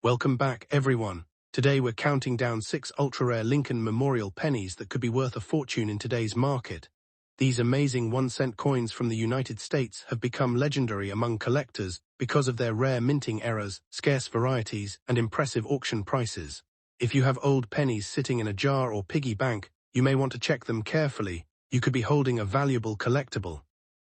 Welcome back, everyone. Today we're counting down 6 ultra-rare Lincoln Memorial pennies that could be worth a fortune in today's market. These amazing 1-cent coins from the United States have become legendary among collectors because of their rare minting errors, scarce varieties, and impressive auction prices. If you have old pennies sitting in a jar or piggy bank, you may want to check them carefully. You could be holding a valuable collectible.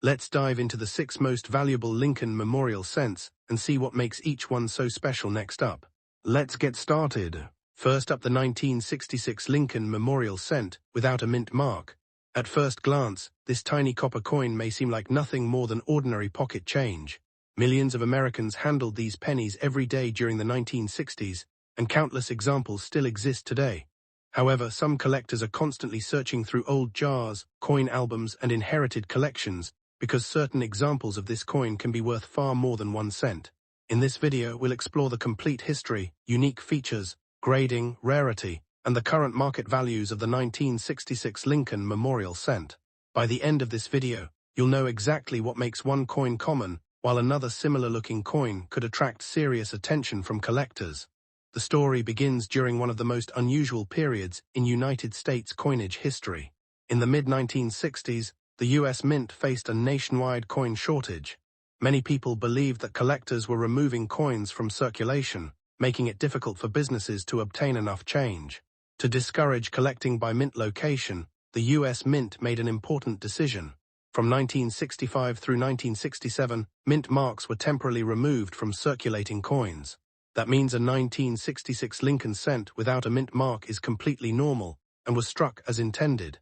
Let's dive into the 6 most valuable Lincoln Memorial cents and see what makes each one so special next up. Let's get started. First up, the 1966 Lincoln Memorial cent without a mint mark. At first glance, this tiny copper coin may seem like nothing more than ordinary pocket change. Millions of Americans handled these pennies every day during the 1960s, and countless examples still exist today. However, some collectors are constantly searching through old jars, coin albums, and inherited collections because certain examples of this coin can be worth far more than 1 cent. In this video, we'll explore the complete history, unique features, grading, rarity, and the current market values of the 1966 Lincoln Memorial cent. By the end of this video, you'll know exactly what makes one coin common, while another similar-looking coin could attract serious attention from collectors. The story begins during one of the most unusual periods in United States coinage history. In the mid-1960s, the U.S. Mint faced a nationwide coin shortage. Many people believed that collectors were removing coins from circulation, making it difficult for businesses to obtain enough change. To discourage collecting by mint location, the U.S. Mint made an important decision. From 1965 through 1967, mint marks were temporarily removed from circulating coins. That means a 1966 Lincoln cent without a mint mark is completely normal and was struck as intended.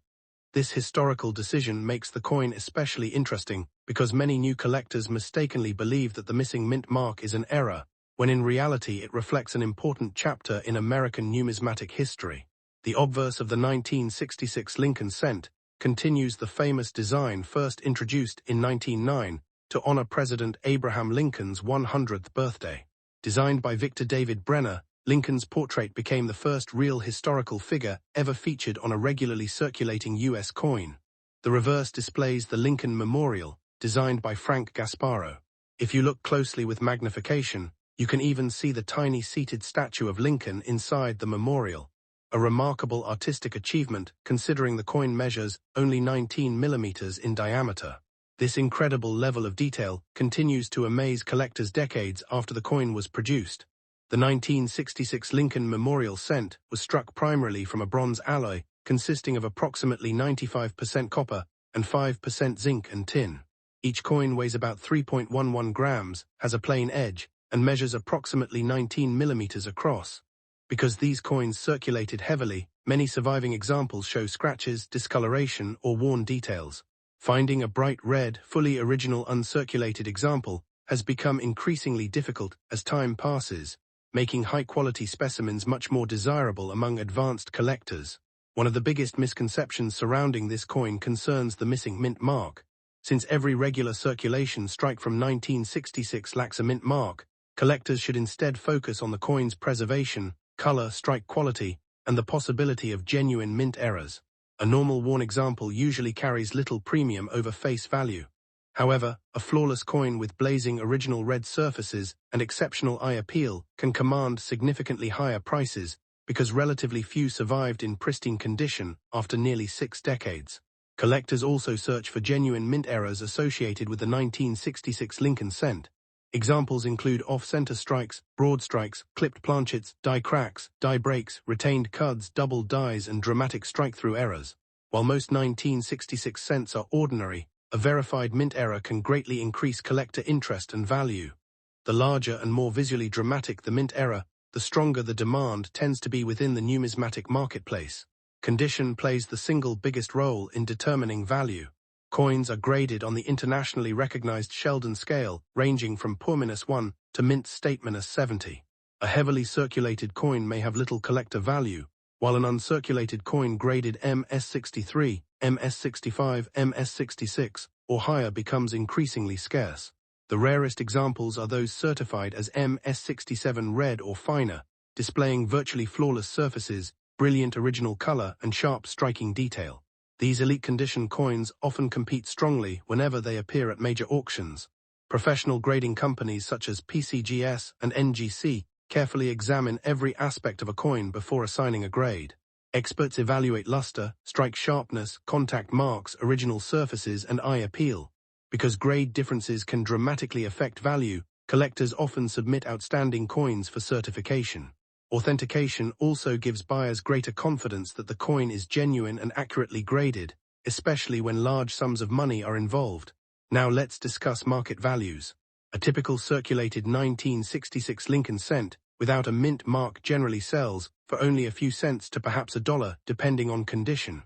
This historical decision makes the coin especially interesting because many new collectors mistakenly believe that the missing mint mark is an error, when in reality it reflects an important chapter in American numismatic history. The obverse of the 1966 Lincoln cent continues the famous design first introduced in 1909 to honor President Abraham Lincoln's 100th birthday. Designed by Victor David Brenner, Lincoln's portrait became the first real historical figure ever featured on a regularly circulating U.S. coin. The reverse displays the Lincoln Memorial, designed by Frank Gasparro. If you look closely with magnification, you can even see the tiny seated statue of Lincoln inside the memorial. A remarkable artistic achievement considering the coin measures only 19 millimeters in diameter. This incredible level of detail continues to amaze collectors decades after the coin was produced. The 1966 Lincoln Memorial cent was struck primarily from a bronze alloy consisting of approximately 95% copper and 5% zinc and tin. Each coin weighs about 3.11 grams, has a plain edge, and measures approximately 19 millimeters across. Because these coins circulated heavily, many surviving examples show scratches, discoloration, or worn details. Finding a bright red, fully original uncirculated example has become increasingly difficult as time passes, making high-quality specimens much more desirable among advanced collectors. One of the biggest misconceptions surrounding this coin concerns the missing mint mark. Since every regular circulation strike from 1966 lacks a mint mark, collectors should instead focus on the coin's preservation, color, strike quality, and the possibility of genuine mint errors. A normal worn example usually carries little premium over face value. However, a flawless coin with blazing original red surfaces and exceptional eye appeal can command significantly higher prices because relatively few survived in pristine condition after nearly 6 decades. Collectors also search for genuine mint errors associated with the 1966 Lincoln cent. Examples include off-center strikes, broad strikes, clipped planchets, die cracks, die breaks, retained cuds, double dies, and dramatic strike-through errors. While most 1966 cents are ordinary, a verified mint error can greatly increase collector interest and value. The larger and more visually dramatic the mint error, the stronger the demand tends to be within the numismatic marketplace. Condition plays the single biggest role in determining value. Coins are graded on the internationally recognized Sheldon scale, ranging from poor-1 to mint state-70. A heavily circulated coin may have little collector value, while an uncirculated coin graded MS63, MS65, MS66, or higher becomes increasingly scarce. The rarest examples are those certified as MS67 red or finer, displaying virtually flawless surfaces, brilliant original color, and sharp striking detail. These elite condition coins often compete strongly whenever they appear at major auctions. Professional grading companies such as PCGS and NGC carefully examine every aspect of a coin before assigning a grade. Experts evaluate luster, strike sharpness, contact marks, original surfaces, and eye appeal. Because grade differences can dramatically affect value, collectors often submit outstanding coins for certification. Authentication also gives buyers greater confidence that the coin is genuine and accurately graded, especially when large sums of money are involved. Now let's discuss market values. A typical circulated 1966 Lincoln cent, without a mint mark, generally sells for only a few cents to perhaps $1, depending on condition.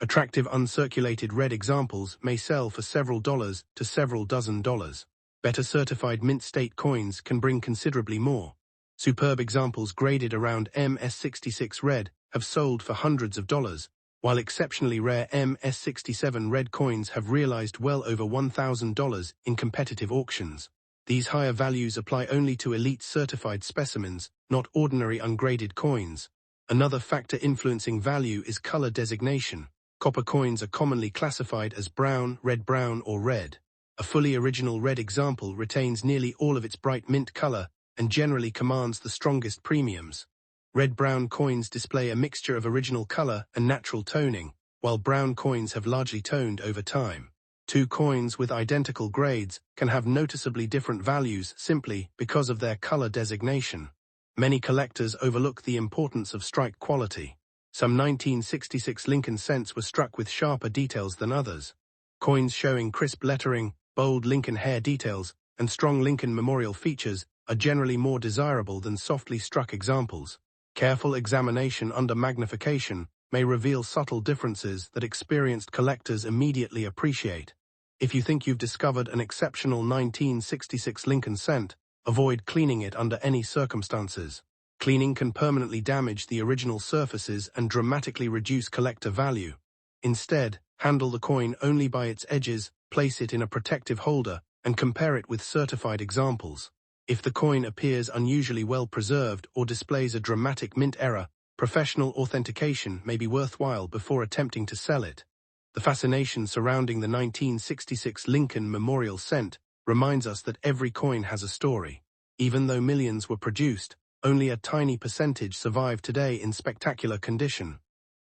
Attractive uncirculated red examples may sell for several dollars to several dozen dollars. Better certified mint state coins can bring considerably more. Superb examples graded around MS66 red have sold for hundreds of dollars, while exceptionally rare MS67 red coins have realized well over $1,000 in competitive auctions. These higher values apply only to elite certified specimens, not ordinary ungraded coins. Another factor influencing value is color designation. Copper coins are commonly classified as brown, red-brown, or red. A fully original red example retains nearly all of its bright mint color and generally commands the strongest premiums. Red-brown coins display a mixture of original color and natural toning, while brown coins have largely toned over time. Two coins with identical grades can have noticeably different values simply because of their color designation. Many collectors overlook the importance of strike quality. Some 1966 Lincoln cents were struck with sharper details than others. Coins showing crisp lettering, bold Lincoln hair details, and strong Lincoln memorial features are generally more desirable than softly struck examples. Careful examination under magnification may reveal subtle differences that experienced collectors immediately appreciate. If you think you've discovered an exceptional 1966 Lincoln cent, avoid cleaning it under any circumstances. Cleaning can permanently damage the original surfaces and dramatically reduce collector value. Instead, handle the coin only by its edges, place it in a protective holder, and compare it with certified examples. If the coin appears unusually well preserved or displays a dramatic mint error, professional authentication may be worthwhile before attempting to sell it. The fascination surrounding the 1966 Lincoln Memorial Cent reminds us that every coin has a story. Even though millions were produced, only a tiny percentage survive today in spectacular condition.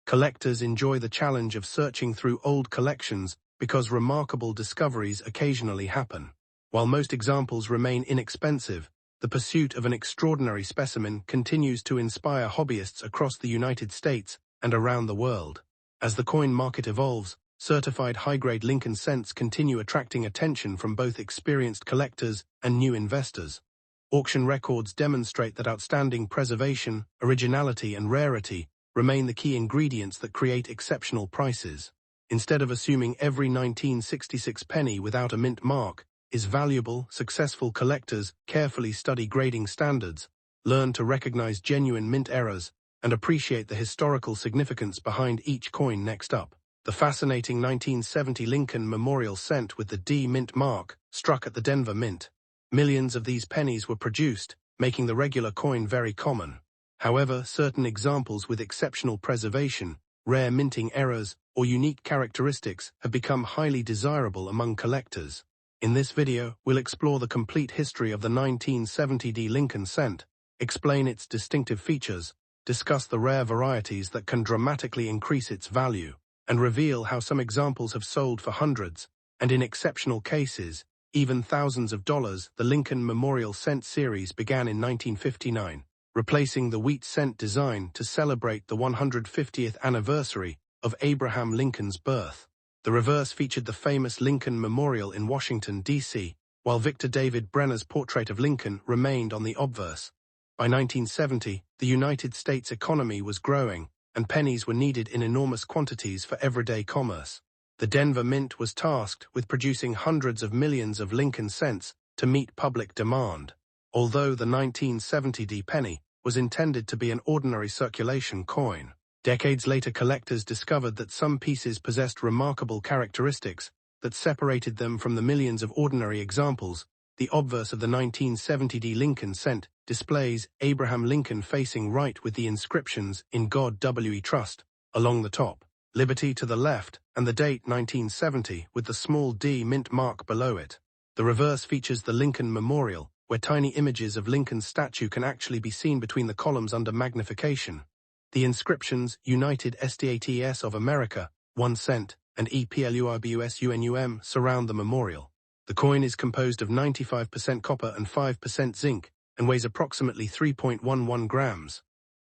Collectors enjoy the challenge of searching through old collections because remarkable discoveries occasionally happen. While most examples remain inexpensive, the pursuit of an extraordinary specimen continues to inspire hobbyists across the United States and around the world. As the coin market evolves, certified high-grade Lincoln cents continue attracting attention from both experienced collectors and new investors. Auction records demonstrate that outstanding preservation, originality, and rarity remain the key ingredients that create exceptional prices. Instead of assuming every 1966 penny without a mint mark is valuable, successful collectors carefully study grading standards, learn to recognize genuine mint errors, and appreciate the historical significance behind each coin. Next up, the fascinating 1970 Lincoln Memorial Cent with the D mint mark, struck at the Denver Mint. Millions of these pennies were produced, making the regular coin very common. However, certain examples with exceptional preservation, rare minting errors, or unique characteristics have become highly desirable among collectors. In this video, we'll explore the complete history of the 1970 D Lincoln cent, explain its distinctive features, discuss the rare varieties that can dramatically increase its value, and reveal how some examples have sold for hundreds, and in exceptional cases, even thousands of dollars. The Lincoln Memorial Cent series began in 1959, replacing the wheat cent design to celebrate the 150th anniversary of Abraham Lincoln's birth. The reverse featured the famous Lincoln Memorial in Washington, D.C., while Victor David Brenner's portrait of Lincoln remained on the obverse. By 1970, the United States economy was growing, and pennies were needed in enormous quantities for everyday commerce. The Denver Mint was tasked with producing hundreds of millions of Lincoln cents to meet public demand. Although the 1970 D penny was intended to be an ordinary circulation coin, decades later collectors discovered that some pieces possessed remarkable characteristics that separated them from the millions of ordinary examples. The obverse of the 1970 D Lincoln cent displays Abraham Lincoln facing right with the inscriptions "In God We Trust" along the top, "Liberty" to the left, and the date 1970 with the small d mint mark below it. The reverse features the Lincoln Memorial, where tiny images of Lincoln's statue can actually be seen between the columns under magnification. The inscriptions United States of America, 1 cent, and EPLURBUSUNUM surround the memorial. The coin is composed of 95% copper and 5% zinc, and weighs approximately 3.11 grams.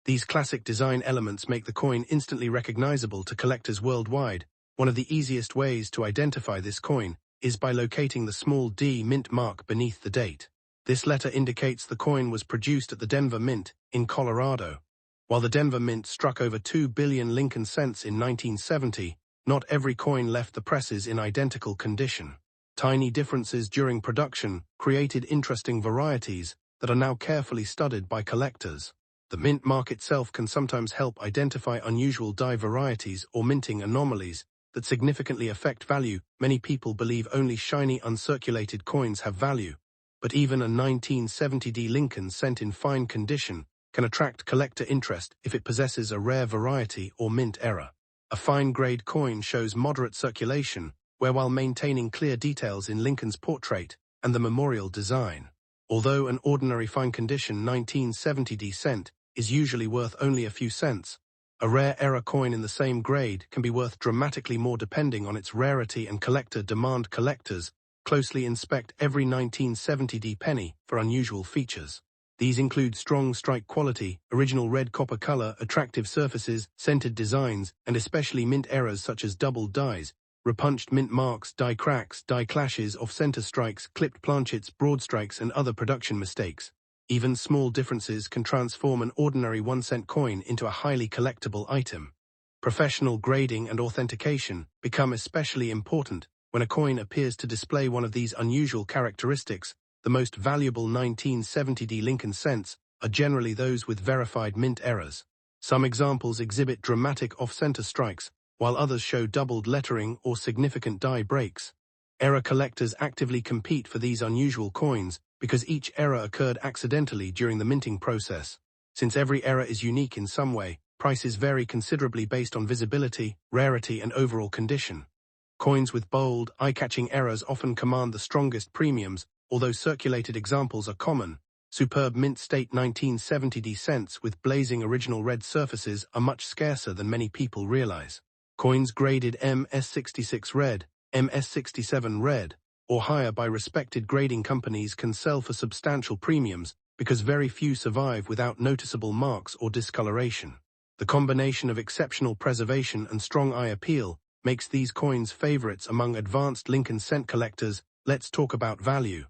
These classic design elements make the coin instantly recognizable to collectors worldwide. One of the easiest ways to identify this coin is by locating the small D mint mark beneath the date. This letter indicates the coin was produced at the Denver Mint in Colorado. While the Denver Mint struck over 2 billion Lincoln cents in 1970, not every coin left the presses in identical condition. Tiny differences during production created interesting varieties that are now carefully studied by collectors. The mint mark itself can sometimes help identify unusual die varieties or minting anomalies that significantly affect value. Many people believe only shiny uncirculated coins have value, but even a 1970D Lincoln cent in fine condition can attract collector interest if it possesses a rare variety or mint error. A fine-grade coin shows moderate circulation, while maintaining clear details in Lincoln's portrait and the memorial design. Although an ordinary fine-condition 1970D cent is usually worth only a few cents, a rare error coin in the same grade can be worth dramatically more depending on its rarity and collector demand. Collectors closely inspect every 1970D penny for unusual features. These include strong strike quality, original red copper color, attractive surfaces, scented designs, and especially mint errors such as doubled dies, repunched mint marks, die cracks, die clashes, off-center strikes, clipped planchets, broad strikes, and other production mistakes. Even small differences can transform an ordinary 1-cent coin into a highly collectible item. Professional grading and authentication become especially important when a coin appears to display one of these unusual characteristics. The most valuable 1970D Lincoln cents are generally those with verified mint errors. Some examples exhibit dramatic off-center strikes, while others show doubled lettering or significant die breaks. Error collectors actively compete for these unusual coins because each error occurred accidentally during the minting process. Since every error is unique in some way, prices vary considerably based on visibility, rarity, and overall condition. Coins with bold, eye-catching errors often command the strongest premiums, although circulated examples are common. Superb mint state 1970D cents with blazing original red surfaces are much scarcer than many people realize. Coins graded MS66 red, MS67 red, or higher by respected grading companies can sell for substantial premiums because very few survive without noticeable marks or discoloration. The combination of exceptional preservation and strong eye appeal makes these coins favorites among advanced Lincoln cent collectors. Let's talk about value.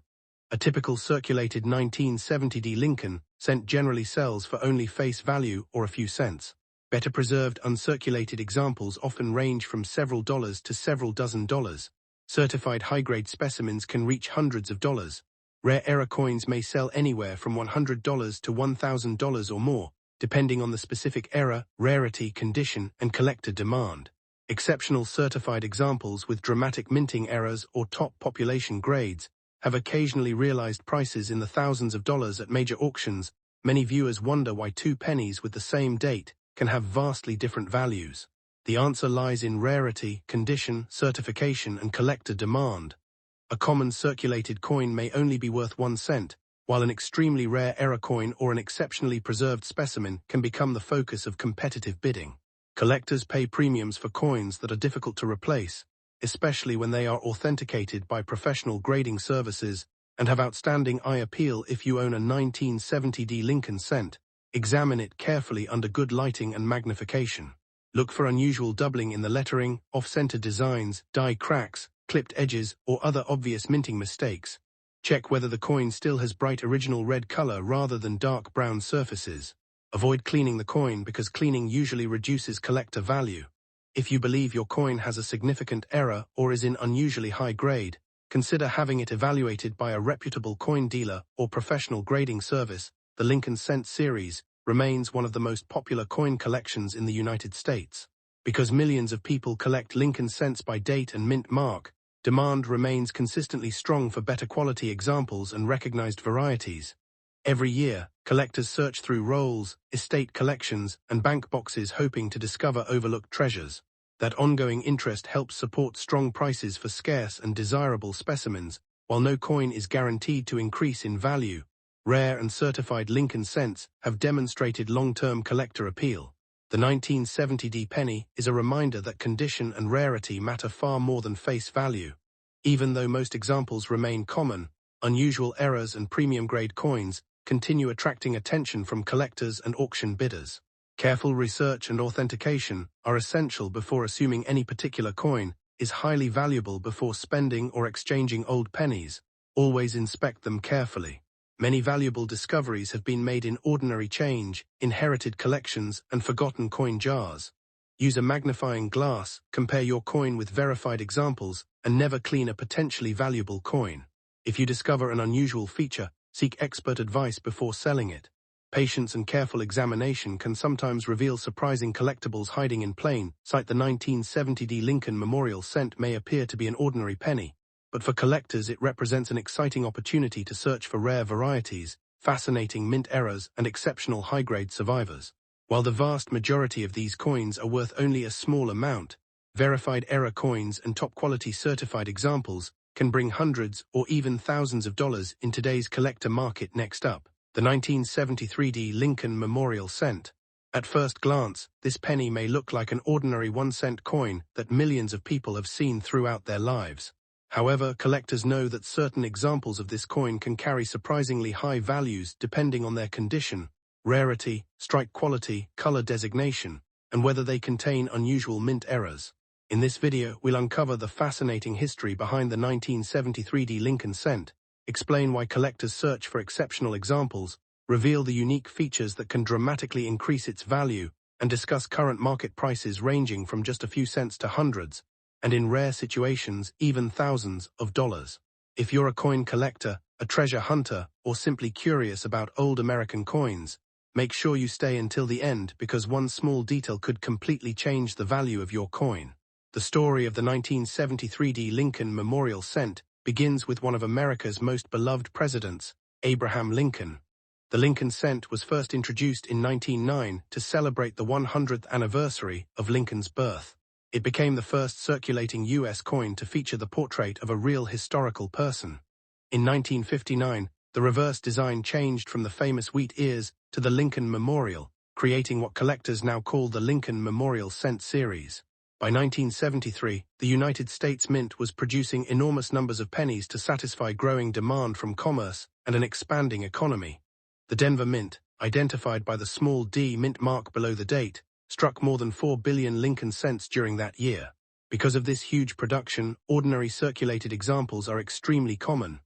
A typical circulated 1970D Lincoln cent generally sells for only face value or a few cents. Better preserved uncirculated examples often range from several dollars to several dozen dollars. Certified high-grade specimens can reach hundreds of dollars. Rare error coins may sell anywhere from $100 to $1,000 or more, depending on the specific error, rarity, condition, and collector demand. Exceptional certified examples with dramatic minting errors or top population grades have occasionally realized prices in the thousands of dollars at major auctions. Many viewers wonder why two pennies with the same date can have vastly different values. The answer lies in rarity, condition, certification, and collector demand. A common circulated coin may only be worth 1 cent, while an extremely rare error coin or an exceptionally preserved specimen can become the focus of competitive bidding. Collectors pay premiums for coins that are difficult to replace, especially when they are authenticated by professional grading services and have outstanding eye appeal. If you own a 1970D Lincoln cent, examine it carefully under good lighting and magnification. Look for unusual doubling in the lettering, off-center designs, die cracks, clipped edges, or other obvious minting mistakes. Check whether the coin still has bright original red color rather than dark brown surfaces. Avoid cleaning the coin because cleaning usually reduces collector value. If you believe your coin has a significant error or is in unusually high grade, consider having it evaluated by a reputable coin dealer or professional grading service. The Lincoln Cent series remains one of the most popular coin collections in the United States. Because millions of people collect Lincoln cents by date and mint mark, demand remains consistently strong for better quality examples and recognized varieties. Every year, collectors search through rolls, estate collections, and bank boxes hoping to discover overlooked treasures. That ongoing interest helps support strong prices for scarce and desirable specimens, While no coin is guaranteed to increase in value, rare and certified Lincoln cents have demonstrated long-term collector appeal. The 1970 penny is a reminder that condition and rarity matter far more than face value. Even though most examples remain common, unusual errors and premium-grade coins continue attracting attention from collectors and auction bidders. Careful research and authentication are essential before assuming any particular coin is highly valuable before spending or exchanging old pennies. Always inspect them carefully. Many valuable discoveries have been made in ordinary change, inherited collections, and forgotten coin jars. Use a magnifying glass, compare your coin with verified examples, and never clean a potentially valuable coin. If you discover an unusual feature, seek expert advice before selling it. Patience and careful examination can sometimes reveal surprising collectibles hiding in plain sight. The 1970 Lincoln Memorial Cent may appear to be an ordinary penny, but for collectors it represents an exciting opportunity to search for rare varieties, fascinating mint errors, and exceptional high-grade survivors. While the vast majority of these coins are worth only a small amount, verified error coins and top-quality certified examples can bring hundreds or even thousands of dollars in today's collector market. Next up, the 1973 Lincoln Memorial Cent. At first glance, this penny may look like an ordinary 1-cent coin that millions of people have seen throughout their lives. However, collectors know that certain examples of this coin can carry surprisingly high values depending on their condition, rarity, strike quality, color designation, and whether they contain unusual mint errors. In this video, we'll uncover the fascinating history behind the 1973 Lincoln Cent, explain why collectors search for exceptional examples, reveal the unique features that can dramatically increase its value, and discuss current market prices ranging from just a few cents to hundreds, and in rare situations, even thousands of dollars. If you're a coin collector, a treasure hunter, or simply curious about old American coins, make sure you stay until the end because one small detail could completely change the value of your coin. The story of the 1973 Lincoln Memorial Cent begins with one of America's most beloved presidents, Abraham Lincoln. The Lincoln Cent was first introduced in 1909 to celebrate the 100th anniversary of Lincoln's birth. It became the first circulating U.S. coin to feature the portrait of a real historical person. In 1959, the reverse design changed from the famous wheat ears to the Lincoln Memorial, creating what collectors now call the Lincoln Memorial Cent series. By 1973, the United States Mint was producing enormous numbers of pennies to satisfy growing demand from commerce and an expanding economy. The Denver Mint, identified by the small d mint mark below the date, struck more than 4 billion Lincoln cents during that year. Because of this huge production, ordinary circulated examples are extremely common.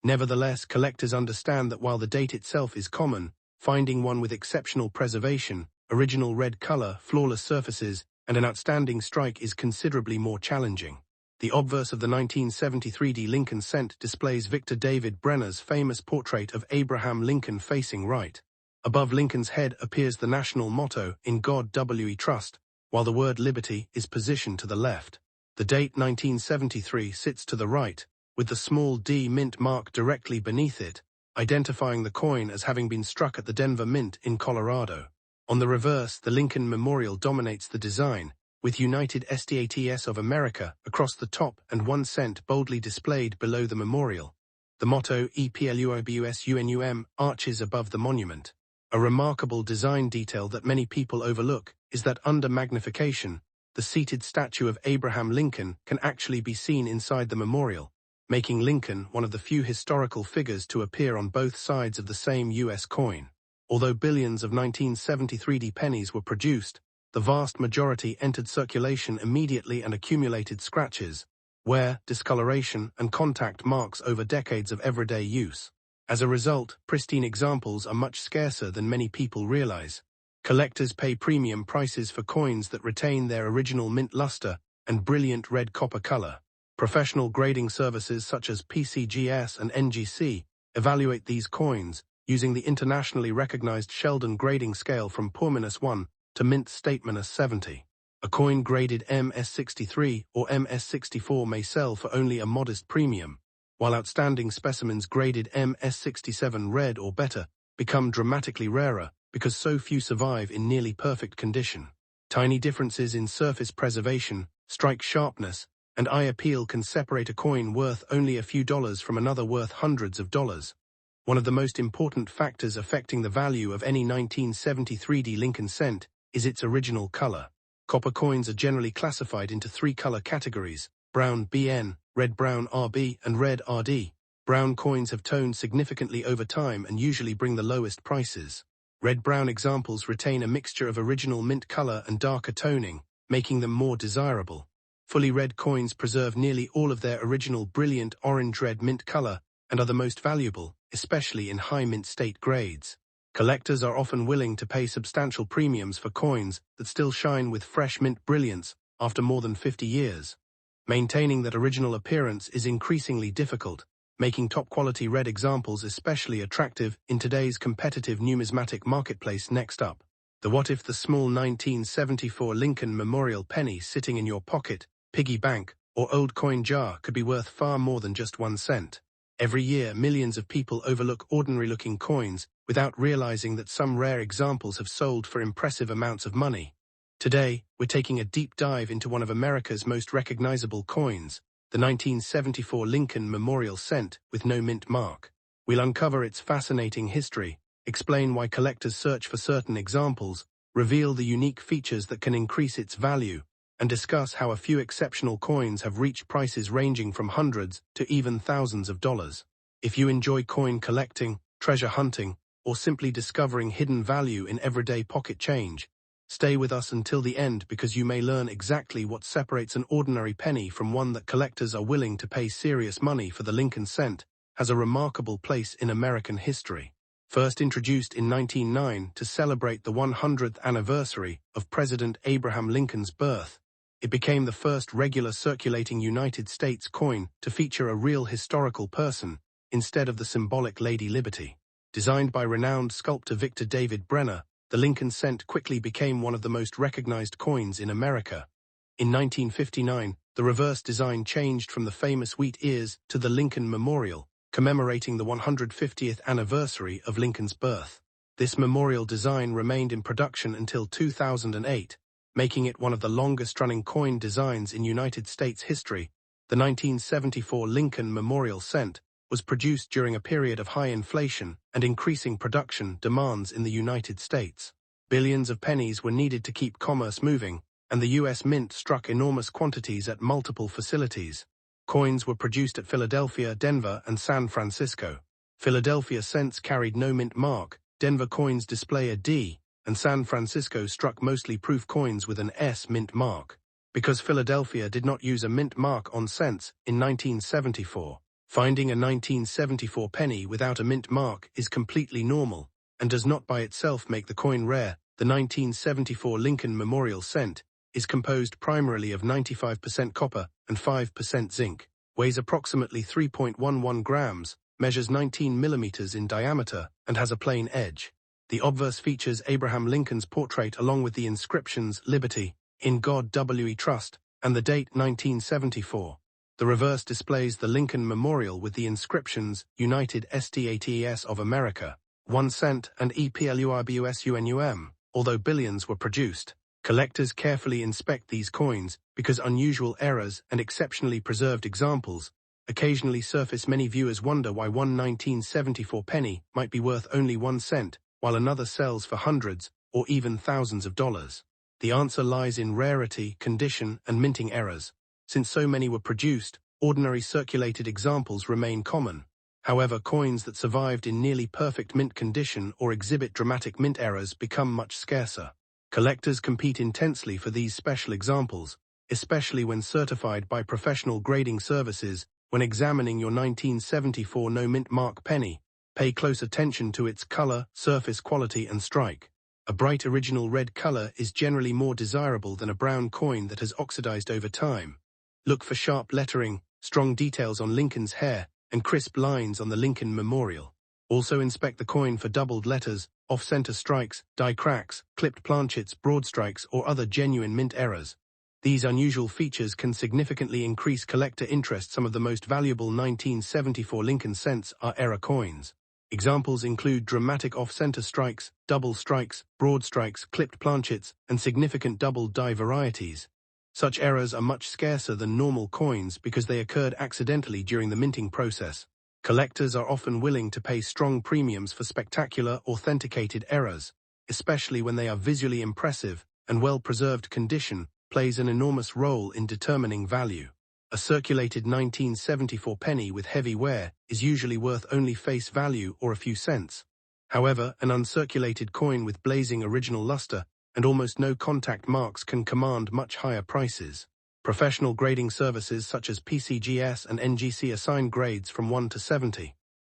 Nevertheless, collectors understand that while the date itself is common, finding one with exceptional preservation, original red color, flawless surfaces, and an outstanding strike is considerably more challenging. The obverse of the 1973 Lincoln Cent displays Victor David Brenner's famous portrait of Abraham Lincoln facing right. Above Lincoln's head appears the national motto, "In God We Trust," while the word liberty is positioned to the left. The date 1973 sits to the right, with the small d mint mark directly beneath it, identifying the coin as having been struck at the Denver Mint in Colorado. On the reverse, the Lincoln Memorial dominates the design, with United States of America across the top and 1 cent boldly displayed below the memorial. The motto EPLUOBUSUNUM arches above the monument. A remarkable design detail that many people overlook is that under magnification, the seated statue of Abraham Lincoln can actually be seen inside the memorial, making Lincoln one of the few historical figures to appear on both sides of the same U.S. coin. Although billions of 1973 pennies were produced, the vast majority entered circulation immediately and accumulated scratches, wear, discoloration, and contact marks over decades of everyday use. As a result, pristine examples are much scarcer than many people realize. Collectors pay premium prices for coins that retain their original mint luster and brilliant red copper color. Professional grading services such as PCGS and NGC evaluate these coins, using the internationally recognized Sheldon grading scale from poor-1 to mint state-70. A coin graded MS63 or MS64 may sell for only a modest premium, while outstanding specimens graded MS67 red or better become dramatically rarer because so few survive in nearly perfect condition. Tiny differences in surface preservation, strike sharpness, and eye appeal can separate a coin worth only a few dollars from another worth hundreds of dollars. One of the most important factors affecting the value of any 1973 Lincoln cent is its original color. Copper coins are generally classified into three color categories: brown BN, red-brown RB, and red RD. Brown coins have toned significantly over time and usually bring the lowest prices. Red-brown examples retain a mixture of original mint color and darker toning, making them more desirable. Fully red coins preserve nearly all of their original brilliant orange-red mint color and are the most valuable, especially in high mint state grades. Collectors are often willing to pay substantial premiums for coins that still shine with fresh mint brilliance after more than 50 years. Maintaining that original appearance is increasingly difficult, making top-quality red examples especially attractive in today's competitive numismatic marketplace. Next up, what if the small 1974 Lincoln Memorial penny sitting in your pocket, piggy bank, or old coin jar could be worth far more than just 1 cent? Every year, millions of people overlook ordinary-looking coins without realizing that some rare examples have sold for impressive amounts of money. Today, we're taking a deep dive into one of America's most recognizable coins, the 1974 Lincoln Memorial cent with no mint mark. We'll uncover its fascinating history, explain why collectors search for certain examples, reveal the unique features that can increase its value, and discuss how a few exceptional coins have reached prices ranging from hundreds to even thousands of dollars. If you enjoy coin collecting, treasure hunting, or simply discovering hidden value in everyday pocket change, stay with us until the end because you may learn exactly what separates an ordinary penny from one that collectors are willing to pay serious money for. The Lincoln cent has a remarkable place in American history. First introduced in 1909 to celebrate the 100th anniversary of President Abraham Lincoln's birth, it became the first regular circulating United States coin to feature a real historical person instead of the symbolic Lady Liberty. Designed by renowned sculptor Victor David Brenner, the Lincoln cent quickly became one of the most recognized coins in America. In 1959, the reverse design changed from the famous wheat ears to the Lincoln Memorial, commemorating the 150th anniversary of Lincoln's birth. This memorial design remained in production until 2008, making it one of the longest-running coin designs in United States history. The 1974 Lincoln Memorial cent was produced during a period of high inflation and increasing production demands in the United States. Billions of pennies were needed to keep commerce moving, and the U.S. Mint struck enormous quantities at multiple facilities. Coins were produced at Philadelphia, Denver, and San Francisco. Philadelphia cents carried no mint mark, Denver coins display a D, and San Francisco struck mostly proof coins with an S mint mark. Because Philadelphia did not use a mint mark on cents in 1974, finding a 1974 penny without a mint mark is completely normal, and does not by itself make the coin rare. The 1974 Lincoln Memorial cent is composed primarily of 95% copper and 5% zinc, weighs approximately 3.11 grams, measures 19 millimeters in diameter, and has a plain edge. The obverse features Abraham Lincoln's portrait along with the inscriptions "Liberty," "In God We Trust," and the date 1974. The reverse displays the Lincoln Memorial with the inscriptions "United States of America," 1 cent, and "EPLURBUSUNUM," although billions were produced. Collectors carefully inspect these coins because unusual errors and exceptionally preserved examples occasionally surface. Many viewers wonder why one 1974 penny might be worth only 1 cent, while another sells for hundreds or even thousands of dollars. The answer lies in rarity, condition, and minting errors. Since so many were produced, ordinary circulated examples remain common. However, coins that survived in nearly perfect mint condition or exhibit dramatic mint errors become much scarcer. Collectors compete intensely for these special examples, especially when certified by professional grading services. When examining your 1974 no-mint mark penny, pay close attention to its color, surface quality, and strike. A bright original red color is generally more desirable than a brown coin that has oxidized over time. Look for sharp lettering, strong details on Lincoln's hair, and crisp lines on the Lincoln Memorial. Also inspect the coin for doubled letters, off-center strikes, die cracks, clipped planchets, broad strikes, or other genuine mint errors. These unusual features can significantly increase collector interest. Some of the most valuable 1974 Lincoln cents are error coins. Examples include dramatic off-center strikes, double strikes, broad strikes, clipped planchets, and significant double die varieties. Such errors are much scarcer than normal coins because they occurred accidentally during the minting process. Collectors are often willing to pay strong premiums for spectacular, authenticated errors, especially when they are visually impressive and well-preserved. Condition plays an enormous role in determining value. A circulated 1974 penny with heavy wear is usually worth only face value or a few cents. However, an uncirculated coin with blazing original luster and almost no contact marks can command much higher prices. Professional grading services such as PCGS and NGC assign grades from 1 to 70.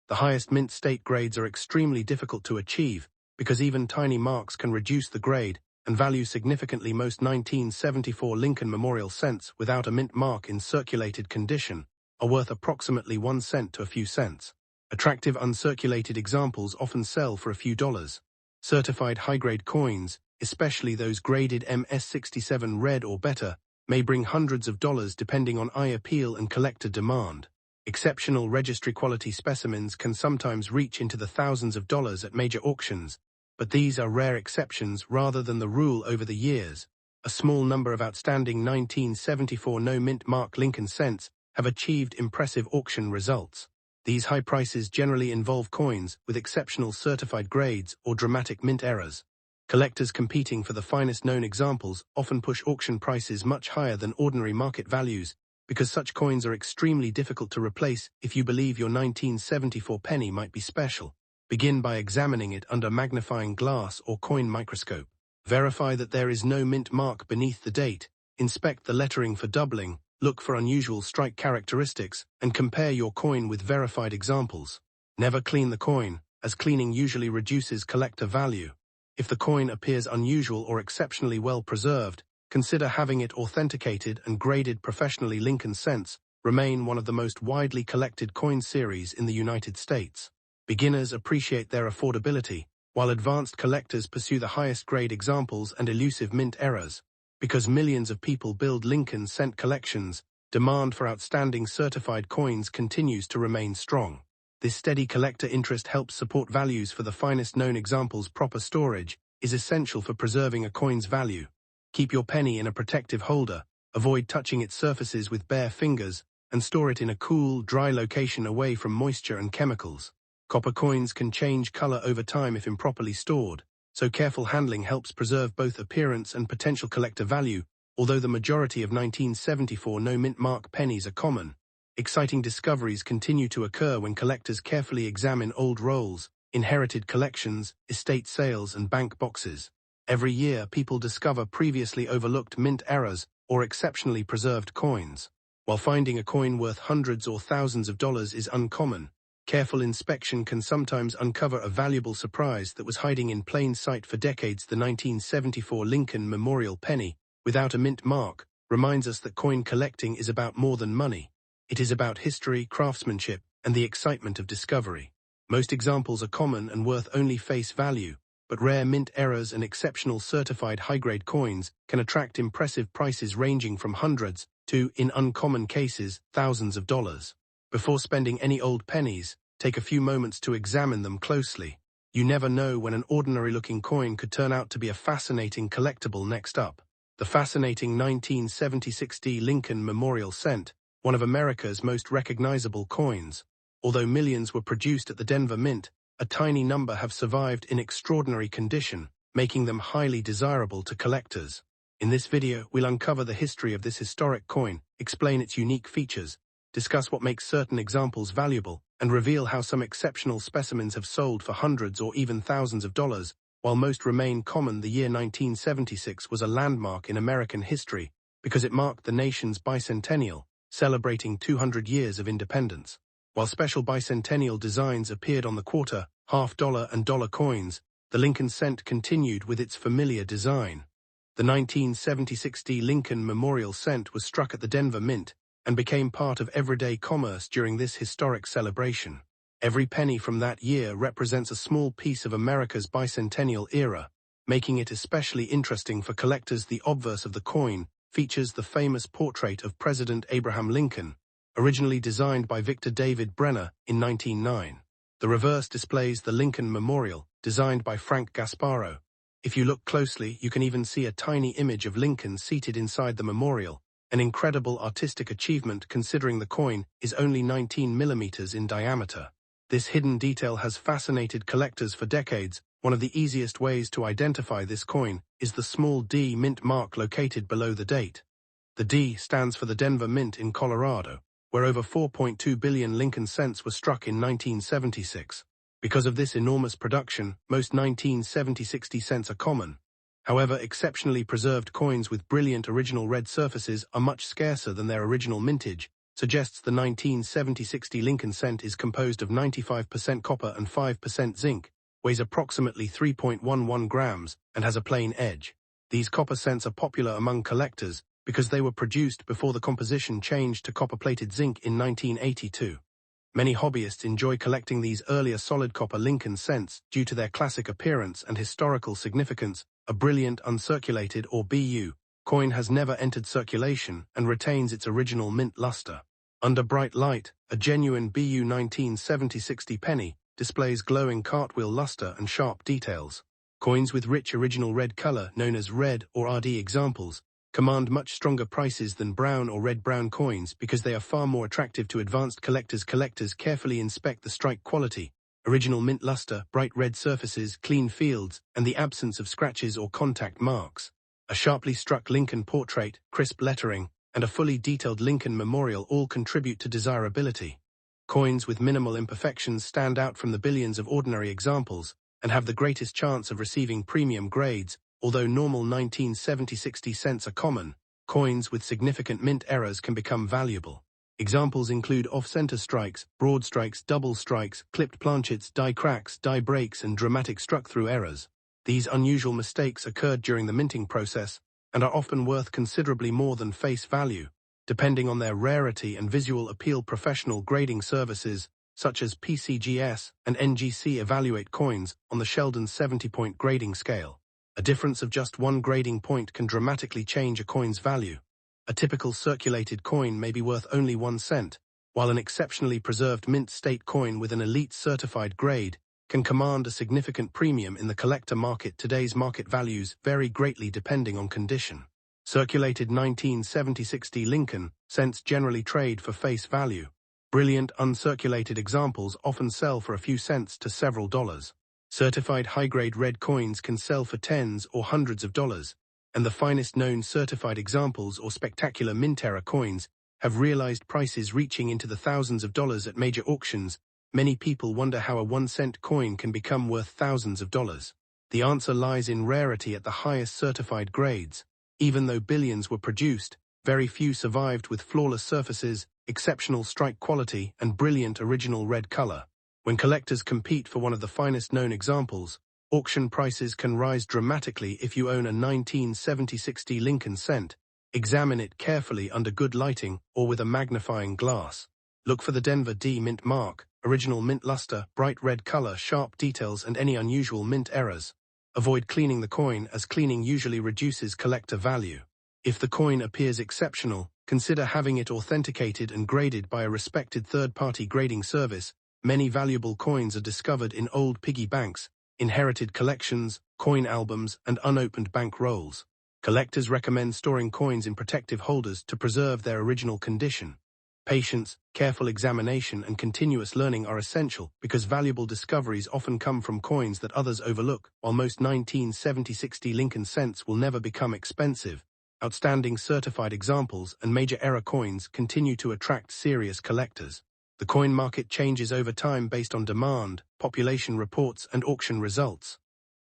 The highest mint state grades are extremely difficult to achieve because even tiny marks can reduce the grade and value significantly. Most 1974 Lincoln Memorial cents without a mint mark in circulated condition are worth approximately 1 cent to a few cents. Attractive uncirculated examples often sell for a few dollars. Certified high-grade coins, especially those graded MS67 red or better, may bring hundreds of dollars depending on eye appeal and collector demand. Exceptional registry quality specimens can sometimes reach into the thousands of dollars at major auctions, but these are rare exceptions rather than the rule. Over the years, a small number of outstanding 1974 no-mint mark Lincoln cents have achieved impressive auction results. These high prices generally involve coins with exceptional certified grades or dramatic mint errors. Collectors competing for the finest known examples often push auction prices much higher than ordinary market values because such coins are extremely difficult to replace. If you believe your 1974 penny might be special, begin by examining it under magnifying glass or coin microscope. Verify that there is no mint mark beneath the date, inspect the lettering for doubling, look for unusual strike characteristics, and compare your coin with verified examples. Never clean the coin, as cleaning usually reduces collector value. If the coin appears unusual or exceptionally well preserved, consider having it authenticated and graded professionally. Lincoln cents remain one of the most widely collected coin series in the United States. Beginners appreciate their affordability, while advanced collectors pursue the highest grade examples and elusive mint errors. Because millions of people build Lincoln cent collections, demand for outstanding certified coins continues to remain strong. This steady collector interest helps support values for the finest known examples. Proper storage is essential for preserving a coin's value. Keep your penny in a protective holder, avoid touching its surfaces with bare fingers, and store it in a cool, dry location away from moisture and chemicals. Copper coins can change color over time if improperly stored, so careful handling helps preserve both appearance and potential collector value. Although the majority of 1974 no-mint mark pennies are common, exciting discoveries continue to occur when collectors carefully examine old rolls, inherited collections, estate sales, and bank boxes. Every year, people discover previously overlooked mint errors or exceptionally preserved coins. While finding a coin worth hundreds or thousands of dollars is uncommon, careful inspection can sometimes uncover a valuable surprise that was hiding in plain sight for decades. The 1974 Lincoln Memorial penny, without a mint mark, reminds us that coin collecting is about more than money. It is about history, craftsmanship, and the excitement of discovery. Most examples are common and worth only face value, but rare mint errors and exceptional certified high-grade coins can attract impressive prices ranging from hundreds to, in uncommon cases, thousands of dollars. Before spending any old pennies, take a few moments to examine them closely. You never know when an ordinary-looking coin could turn out to be a fascinating collectible. Next up, the fascinating 1976 Lincoln Memorial cent, one of America's most recognizable coins. Although millions were produced at the Denver Mint, a tiny number have survived in extraordinary condition, making them highly desirable to collectors. In this video, we'll uncover the history of this historic coin, explain its unique features, discuss what makes certain examples valuable, and reveal how some exceptional specimens have sold for hundreds or even thousands of dollars, while most remain common. The year 1976 was a landmark in American history because it marked the nation's bicentennial, celebrating 200 years of independence. While special bicentennial designs appeared on the quarter, half-dollar, and dollar coins, the Lincoln cent continued with its familiar design. The 1976 Lincoln Memorial cent was struck at the Denver Mint and became part of everyday commerce during this historic celebration. Every penny from that year represents a small piece of America's bicentennial era, making it especially interesting for collectors. The obverse of the coin features the famous portrait of President Abraham Lincoln, originally designed by Victor David Brenner in 1909. The reverse displays the Lincoln Memorial, designed by Frank Gasparo. If you look closely, you can even see a tiny image of Lincoln seated inside the memorial, an incredible artistic achievement considering the coin is only 19 millimeters in diameter. This hidden detail has fascinated collectors for decades. One of the easiest ways to identify this coin is the small D mint mark located below the date. The D stands for the Denver Mint in Colorado, where over 4.2 billion Lincoln cents were struck in 1976. Because of this enormous production, most 1970-60 cents are common. However, exceptionally preserved coins with brilliant original red surfaces are much scarcer than their original mintage, suggests the 1970-60 Lincoln cent is composed of 95% copper and 5% zinc, weighs approximately 3.11 grams, and has a plain edge. These copper cents are popular among collectors because they were produced before the composition changed to copper-plated zinc in 1982. Many hobbyists enjoy collecting these earlier solid copper Lincoln cents due to their classic appearance and historical significance. A brilliant uncirculated or BU coin has never entered circulation and retains its original mint luster. Under bright light, a genuine BU 1970-60 penny displays glowing cartwheel luster and sharp details. Coins with rich original red color, known as red or RD examples, command much stronger prices than brown or red-brown coins because they are far more attractive to advanced collectors. Collectors carefully inspect the strike quality, original mint luster, bright red surfaces, clean fields, and the absence of scratches or contact marks. A sharply struck Lincoln portrait, crisp lettering, and a fully detailed Lincoln memorial all contribute to desirability. Coins with minimal imperfections stand out from the billions of ordinary examples and have the greatest chance of receiving premium grades. Although normal 1970-60 cents are common, coins with significant mint errors can become valuable. Examples include off-center strikes, broad strikes, double strikes, clipped planchets, die cracks, die breaks, and dramatic struck-through errors. These unusual mistakes occurred during the minting process and are often worth considerably more than face value, depending on their rarity and visual appeal. Professional grading services, such as PCGS and NGC, evaluate coins on the Sheldon 70-point grading scale. A difference of just one grading point can dramatically change a coin's value. A typical circulated coin may be worth only 1 cent, while an exceptionally preserved mint state coin with an elite certified grade can command a significant premium in the collector market. Today's market values vary greatly depending on condition. Circulated 1970-60 Lincoln cents generally trade for face value. Brilliant uncirculated examples often sell for a few cents to several dollars. Certified high-grade red coins can sell for tens or hundreds of dollars, and the finest known certified examples or spectacular mint-era coins have realized prices reaching into the thousands of dollars at major auctions. Many people wonder how a 1-cent coin can become worth thousands of dollars. The answer lies in rarity at the highest certified grades. Even though billions were produced, very few survived with flawless surfaces, exceptional strike quality, and brilliant original red color. When collectors compete for one of the finest known examples, auction prices can rise dramatically. If you own a 1970-60 Lincoln cent, examine it carefully under good lighting or with a magnifying glass. Look for the Denver D mint mark, original mint luster, bright red color, sharp details, and any unusual mint errors. Avoid cleaning the coin, as cleaning usually reduces collector value. If the coin appears exceptional, consider having it authenticated and graded by a respected third-party grading service. Many valuable coins are discovered in old piggy banks, inherited collections, coin albums, and unopened bank rolls. Collectors recommend storing coins in protective holders to preserve their original condition. Patience, careful examination, and continuous learning are essential because valuable discoveries often come from coins that others overlook. While most 1970-60 Lincoln cents will never become expensive, outstanding certified examples and major era coins continue to attract serious collectors. The coin market changes over time based on demand, population reports, and auction results.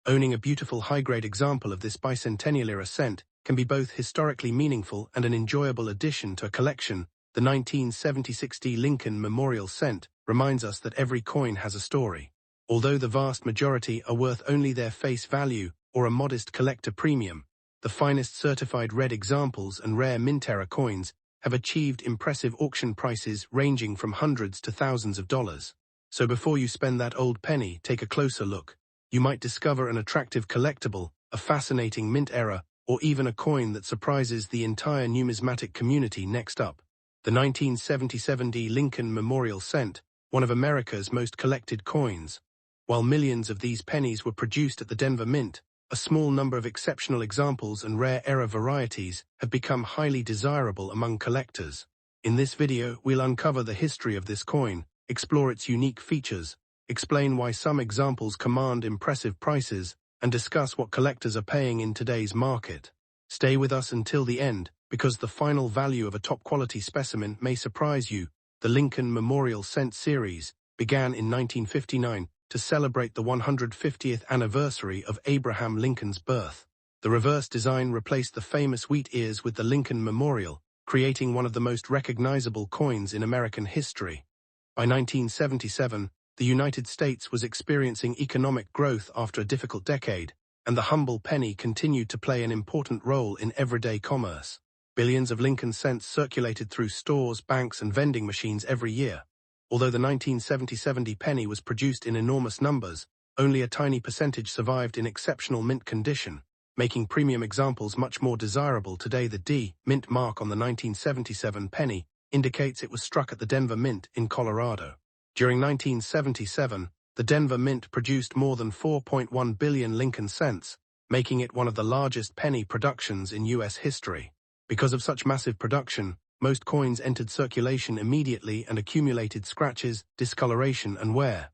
Owning a beautiful high-grade example of this bicentennial-era cent can be both historically meaningful and an enjoyable addition to a collection. The 1970-60 Lincoln Memorial Cent reminds us that every coin has a story. Although the vast majority are worth only their face value or a modest collector premium, the finest certified red examples and rare mint-era coins have achieved impressive auction prices ranging from hundreds to thousands of dollars. So before you spend that old penny, take a closer look. You might discover an attractive collectible, a fascinating mint era, or even a coin that surprises the entire numismatic community. Next up, the 1977 Lincoln Memorial Cent, one of America's most collected coins. While millions of these pennies were produced at the Denver Mint, a small number of exceptional examples and rare error varieties have become highly desirable among collectors. In this video, we'll uncover the history of this coin, explore its unique features, explain why some examples command impressive prices, and discuss what collectors are paying in today's market. Stay with us until the end, because the final value of a top-quality specimen may surprise you. The Lincoln Memorial Cent series began in 1959 to celebrate the 150th anniversary of Abraham Lincoln's birth. The reverse design replaced the famous wheat ears with the Lincoln Memorial, creating one of the most recognizable coins in American history. By 1977, the United States was experiencing economic growth after a difficult decade, and the humble penny continued to play an important role in everyday commerce. Billions of Lincoln cents circulated through stores, banks, and vending machines every year. Although the 1970 penny was produced in enormous numbers, only a tiny percentage survived in exceptional mint condition, making premium examples much more desirable today. The D mint mark on the 1977 penny indicates it was struck at the Denver Mint in Colorado. During 1977, the Denver Mint produced more than 4.1 billion Lincoln cents, making it one of the largest penny productions in U.S. history. Because of such massive production, most coins entered circulation immediately and accumulated scratches, discoloration, and wear.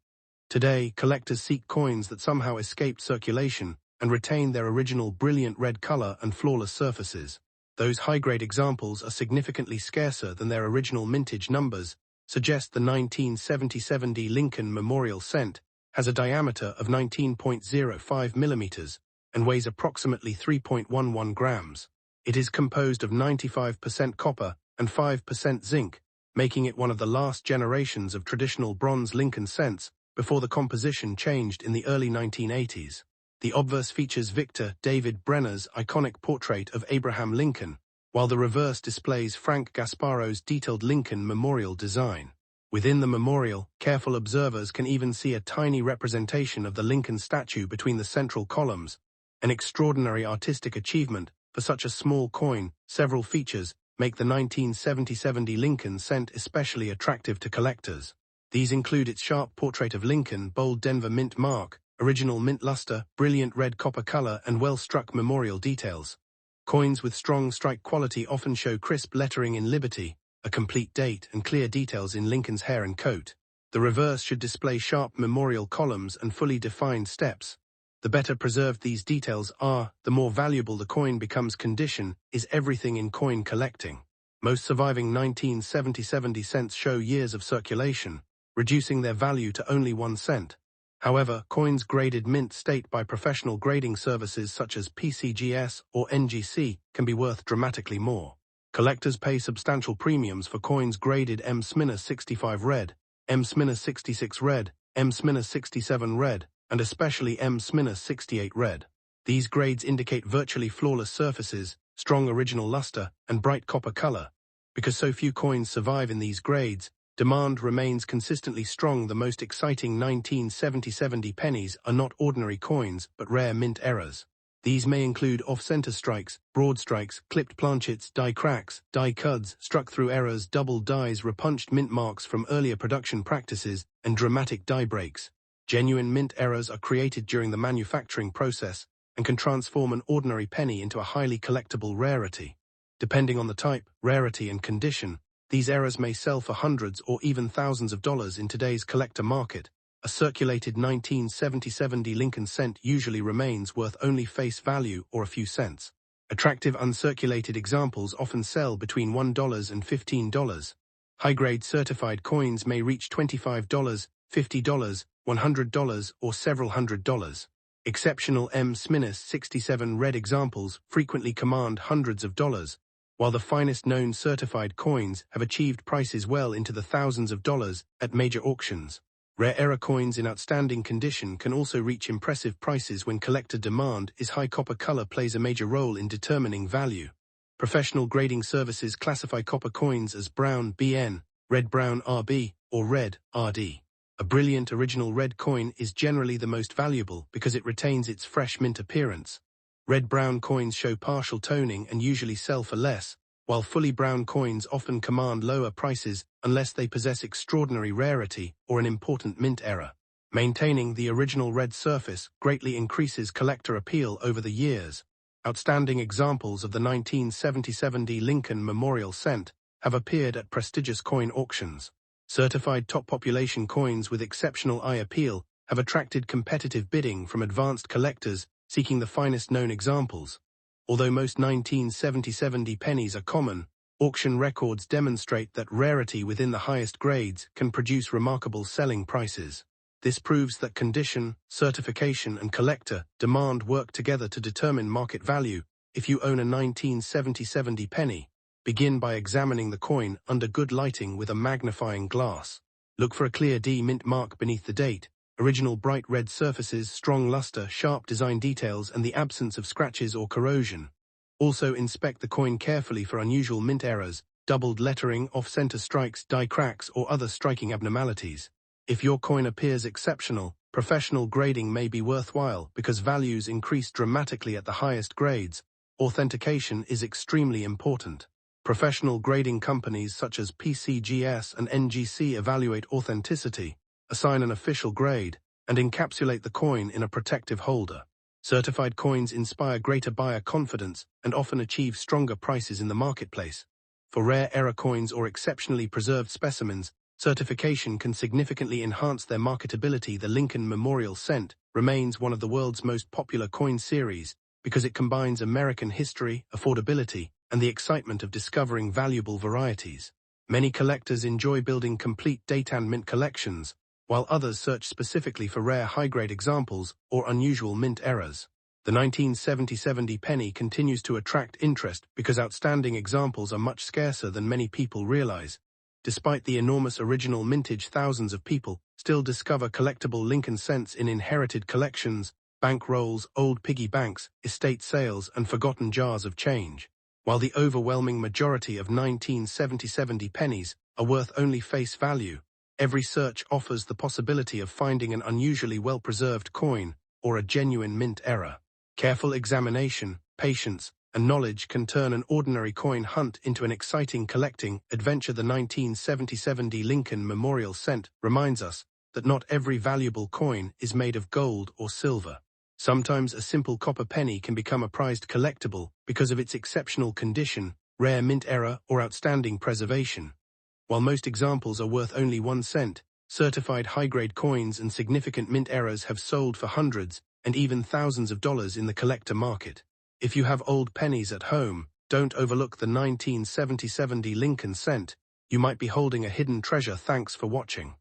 Today, collectors seek coins that somehow escaped circulation and retain their original brilliant red color and flawless surfaces. Those high-grade examples are significantly scarcer than their original mintage numbers, suggest the 1977 Lincoln Memorial Cent has a diameter of 19.05 millimeters and weighs approximately 3.11 grams. It is composed of 95% copper and 5% zinc, making it one of the last generations of traditional bronze Lincoln cents before the composition changed in the early 1980s. The obverse features Victor David Brenner's iconic portrait of Abraham Lincoln, while the reverse displays Frank Gasparo's detailed Lincoln Memorial design. Within the memorial, careful observers can even see a tiny representation of the Lincoln statue between the central columns, an extraordinary artistic achievement for such a small coin. Several features make the 1977 Lincoln cent especially attractive to collectors. These include its sharp portrait of Lincoln, bold Denver Mint mark, original mint luster, brilliant red copper color, and well-struck memorial details. Coins with strong strike quality often show crisp lettering in Liberty, a complete date, and clear details in Lincoln's hair and coat. The reverse should display sharp memorial columns and fully defined steps. The better preserved these details are, the more valuable the coin becomes. Condition is everything in coin collecting. Most surviving 1977 cents show years of circulation, reducing their value to only 1 cent. However, coins graded mint state by professional grading services such as PCGS or NGC can be worth dramatically more. Collectors pay substantial premiums for coins graded M-65 red, M-66 red, M-67 red, and especially M-68 red. These grades indicate virtually flawless surfaces, strong original luster, and bright copper color. Because so few coins survive in these grades, demand remains consistently strong. The most exciting 1970 pennies are not ordinary coins, but rare mint errors. These may include off-center strikes, broad strikes, clipped planchets, die cracks, die cuds, struck-through errors, double dies, repunched mint marks from earlier production practices, and dramatic die breaks. Genuine mint errors are created during the manufacturing process and can transform an ordinary penny into a highly collectible rarity. Depending on the type, rarity, and condition, these errors may sell for hundreds or even thousands of dollars in today's collector market. A circulated 1977 Lincoln cent usually remains worth only face value or a few cents. Attractive uncirculated examples often sell between $1 and $15. High-grade certified coins may reach $25, $50, $100, or several $100s. Exceptional M-67 red examples frequently command hundreds of dollars, while the finest known certified coins have achieved prices well into the thousands of dollars at major auctions. Rare error coins in outstanding condition can also reach impressive prices when collector demand is high. Copper color plays a major role in determining value. Professional grading services classify copper coins as brown BN, red-brown RB, or red RD. A brilliant original red coin is generally the most valuable because it retains its fresh mint appearance. Red-brown coins show partial toning and usually sell for less, while fully brown coins often command lower prices unless they possess extraordinary rarity or an important mint error. Maintaining the original red surface greatly increases collector appeal over the years. Outstanding examples of the 1977 Lincoln Memorial Cent have appeared at prestigious coin auctions. Certified top population coins with exceptional eye appeal have attracted competitive bidding from advanced collectors seeking the finest known examples. Although most 1977 pennies are common, auction records demonstrate that rarity within the highest grades can produce remarkable selling prices. This proves that condition, certification, and collector demand work together to determine market value. If you own a 1977 penny, begin by examining the coin under good lighting with a magnifying glass. Look for a clear D mint mark beneath the date, original bright red surfaces, strong luster, sharp design details, and the absence of scratches or corrosion. Also inspect the coin carefully for unusual mint errors, doubled lettering, off-center strikes, die cracks, or other striking abnormalities. If your coin appears exceptional, professional grading may be worthwhile because values increase dramatically at the highest grades. Authentication is extremely important. Professional grading companies such as PCGS and NGC evaluate authenticity, assign an official grade, and encapsulate the coin in a protective holder. Certified coins inspire greater buyer confidence and often achieve stronger prices in the marketplace. For rare error coins or exceptionally preserved specimens, certification can significantly enhance their marketability. The Lincoln Memorial Cent remains one of the world's most popular coin series because it combines American history, affordability, and the excitement of discovering valuable varieties. Many collectors enjoy building complete date and mint collections, while others search specifically for rare high-grade examples or unusual mint errors. The 1977 penny continues to attract interest because outstanding examples are much scarcer than many people realize. Despite the enormous original mintage, thousands of people still discover collectible Lincoln cents in inherited collections, bank rolls, old piggy banks, estate sales, and forgotten jars of change. While the overwhelming majority of 1977 pennies are worth only face value, every search offers the possibility of finding an unusually well-preserved coin or a genuine mint error. Careful examination, patience, and knowledge can turn an ordinary coin hunt into an exciting collecting adventure. The 1977 Lincoln Memorial Cent reminds us that not every valuable coin is made of gold or silver. Sometimes a simple copper penny can become a prized collectible because of its exceptional condition, rare mint error, or outstanding preservation. While most examples are worth only 1 cent, certified high-grade coins and significant mint errors have sold for hundreds and even thousands of dollars in the collector market. If you have old pennies at home, don't overlook the 1977 Lincoln Cent. You might be holding a hidden treasure. Thanks for watching.